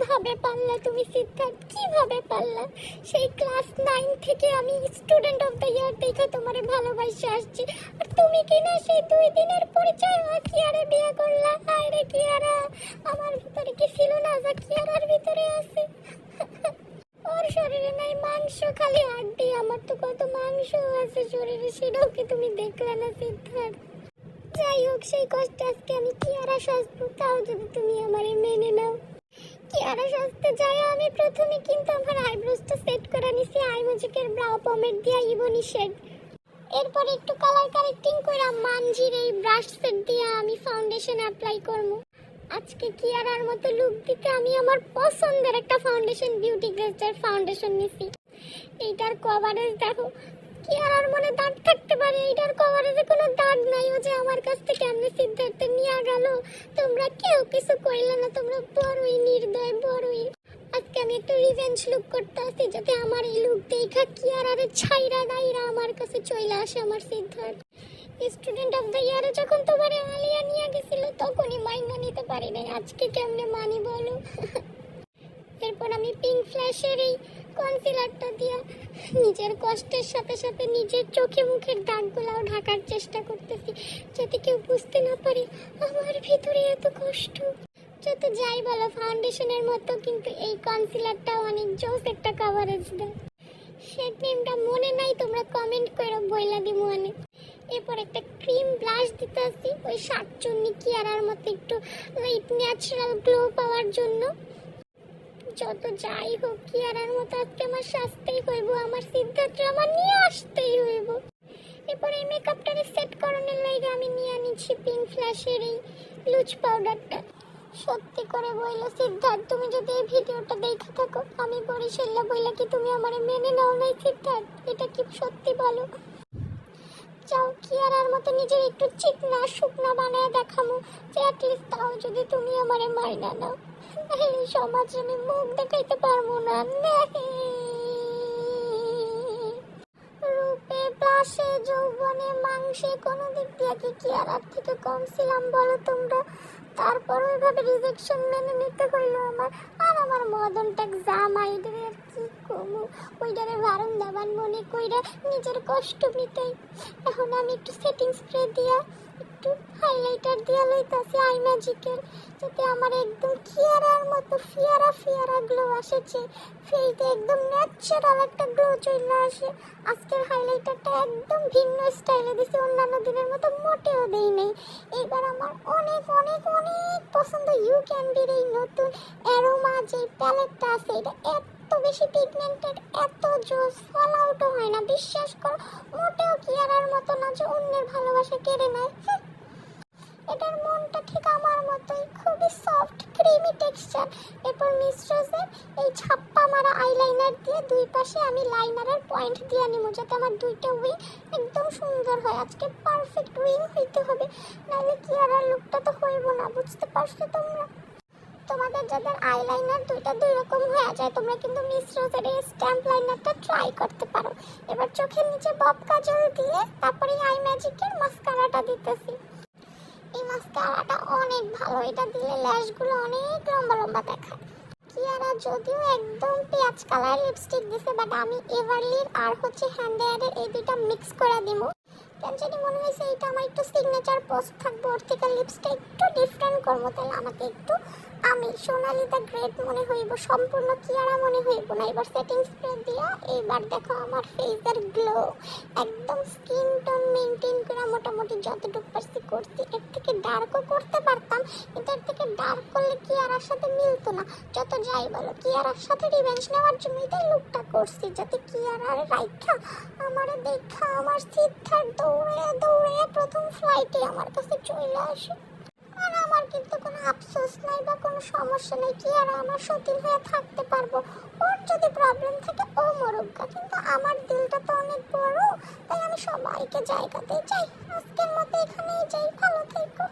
কিভাবে পারলা তুমি সিদ্ধার্থ, কিভাবে পারলা? সেই ক্লাস 9 থেকে আমি স্টুডেন্ট অফ দ্য ইয়ার দেখে তোমারে ভালোবাসে আসছি, আর তুমি কিনা সেই 2 দিনের পরিচয় কিয়ারে বিয়ে করলা। হায় রে কিয়ারা, আমার ভিতরে কি ছিল না যা কিয়ারার ভিতরে আছে? ওর শরীরে নাই মাংস, খালি হাড্ডি, আমার তো কত মাংস আছে শরীরে, সেটাও কি তুমি দেখলে না সিদ্ধার্থ? যাই হোক, সেই কষ্টে আজকে আমি কিয়ারা সাজবো, তাও যদি তুমি আমারে মেনে নাও। কিয়ারা সাজতে যাই আমি প্রথমে কিন্তু আমার আইব্রোসটা সেট করে নিছি আই ম্যাজিকের ব্রাউ পমেড দিয়া ইবনি শেড। এরপর একটু কালার কারেক্টিং করে মানজির এই ব্রাশ সেট দিয়ে আমি ফাউন্ডেশন অ্যাপ্লাই করব। আজকে কিয়ারার মতো লুক দিতে আমি আমার পছন্দের একটা ফাউন্ডেশন বিউটি গ্লেজার ফাউন্ডেশন নিছি। এইটার কভারেজ দেখো, কিয়ারার মনে দাগ থাকতে পারে, এইটার কভারেজে কোনো দাগ নাই। ও যে আমার কাছ থেকে এমনি সিদ্ধার্থ নিয়ে গেল, তোমরা কেউ কিছু কইলে না, তোমরা বড়ই নির্দয়, বড়ই। আজকে আমি একটু রিভেঞ্জ লুক করতে আসি, যাতে আমার এই লুক দেখা কিয়ারারে ছাইরা গাইরা আমার কাছে চলে আসে আমার সিদ্ধার্থ। স্টুডেন্ট অফ দ্য ইয়ারে যখন তোমারে আলিয়া নিয়ে গেছিল তখনই মাইনা নিতে পারি নাই, আজকে কেমনে মানি বলো? এরপর আমি পিঙ্ক ফ্ল্যাশের এই কনসিলারটা দিয়ে নিজের কষ্টের সাথে সাথে নিজের চোখে মুখের দাগগুলাও ঢাকার চেষ্টা করতেছি, যাতে কেউ বুঝতে না পারে আমার ভিতরে এত কষ্ট। যত যাই বলো, ফাউন্ডেশনের মতো কিন্তু এই কনসিলারটাও অনেক জোস একটা কভারেজ দেয়। সেই ক্রিমটা মনে নাই, তোমরা কমেন্ট করে বইলা দিমু অনেক। এরপর একটা ক্রিম ব্লাশ দিতে আসি, ওই শাকচুন্নি কিয়ারার মতো একটু লাইট ন্যাচারাল গ্লো পাওয়ার জন্য। যত যাই হোক, কিয়ারার মতো আজকে আমার সাজতেই হইব, আমার সিদ্ধার্থ আমার নিয়ে আসতেই হইব। এরপর এই মেকআপটাকে সেট করানোর লাগে আমি নিয়ে নিচ্ছি পিঙ্ক ফ্ল্যাশের এই লুজ পাউডারটা। সত্যি করে বইলো সিদ্ধার্থ, তুমি যদি এই ভিডিওটা দেখে থাকো, আমি বরিশাল্লা বইলা কি তুমি আমারে মেনে নাও নাই সিদ্ধার্থ? এটা কি সত্যি বলো? চাও কিয়ারার মতো নিজের একটু চিকনা শুকনা বানায় দেখামো, যে অ্যাটলিস্ট তাও যদি তুমি আমারে মাইনা নাও। এই সমাজে আমি মুখ দেখাইতে পারবো না। রূপে প্লাসে যৌবনে মাংসে কোনো দিক দিয়ে কি কিয়ারার থেকে কম ছিলাম বলো তোমরা? তারপর ওইভাবে রিজেকশন মেনে নিতে হইলো আমার। আর আমার মদনটা জামাইদের আর কি কমু, ওইটারে বারণ দাবান মনে কইরা নিজের কষ্ট মিটাই। এখন আমি একটু সেটিং স্প্রে দিয়া একটু হাইলাইটার দিয়া লইতাছি আই ম্যাজিকের, যাতে আমার একদম কিয়ারার মতো ফিয়ারা ফিয়ারা গ্লো আসেছে, ফেসে একদম ন্যাচারাল একটা গ্লো চলে আসে। আজকের হাইলাইটারটা একদম ভিন্ন স্টাইলে দিছি, অন্যান্য দিনের মতো মোটেও দেই নাই। এবার আমার অনেক অনেক অনেক পছন্দ ইউ ক্যান্ডির এই নতুন অ্যারোমা যে প্যালেটটা আছে, এটা এত বেশি পিগমেন্টেড, এত জোস, ফল আউটও হয় না, বিশ্বাস করো। মোটেও কিয়ারার মতো না যে অন্যের ভালোবাসা কেড়ে নেয়। এটার মনটা ঠিক আমার মতোই, খুবই সফট ক্রিমি টেক্সচার। এরপর মিস্ট্রোজের এই ছাপ্পা মারা আইলাইনার দিয়ে দুই পাশে আমি লাইনারের পয়েন্ট দিয়ে নিব, যাতে আমার দুইটা উইং একদম সুন্দর হয়। আজকে পারফেক্ট উইং হইতে হবে, নাহলে কিয়ারার লুকটা তো হইব না, বুঝতে পারছো তোমরা? তোমাদের যাদের আইলাইনার দুইটা দুই রকম হয়ে যায়, তোমরা কিন্তু মিস্ট্রোজের এই স্ট্যাম্প লাইনারটা ট্রাই করতে পারো। এবার চোখের নিচে বব কাজল দিয়ে তারপরে আই ম্যাজিকের মাস্কারাটা দিতেছি। এই মাস্কারাটা অনেক ভালো, এটা দিলে ল্যাশগুলো অনেক লম্বা লম্বা দেখায়। কিয়ারা যদিও একদম পেঁয়াজ কালার লিপস্টিক দিছে, বাট আমি এভারলির আর হচ্ছে হ্যান্ডেয়ারের এই দুইটা মিক্স করে দিব। কেন জানি মনে হয়েছে এটা আমার একটু সিগনেচার পোস্ট থাকবে, ওর থেকে লিপসটা একটু ডিফারেন্ট করবো, তাহলে আমাকে একটু আমি সোনালি দ্য গ্রেট মনে হইব, সম্পূর্ণ কিয়ারা মনে হইব না। এবার সেটিং স্প্রে দিয়া এইবার দেখো আমার ফেসের গ্লো, একদম স্কিন টোন মেনটেন করে মোটামুটি যতটুকু পারছি করছি। এর থেকে ডার্কও করতে পারতাম, কিন্তু এর থেকে ডার্ক করলে কিয়ারার সাথে মিলতো না। যত যাই বলো, কিয়ারার সাথে রিভেঞ্জ নেওয়ার জন্য এটাই লুকটা করছি, যাতে কিয়ারার রাইখা আমার দেখা আমার সিদ্ধার্থ দৌড়ে দৌড়ে প্রথম ফ্লাইটে আমার কাছে চলে আসে। আর আমার কিন্তু কোনো আফসোস নাই বা কোনো সমস্যা নেই, কিয়ারা আমার সতীন হয়ে থাকতে পারবো। ওর যদি প্রবলেম থাকে ও মরুগা, কিন্তু আমার দিলটা তো অনেক বড়, তাই আমি সবাইকে জায়গাতে যাই। আজকের মতো এখানেই যাই, ভালো থেকো।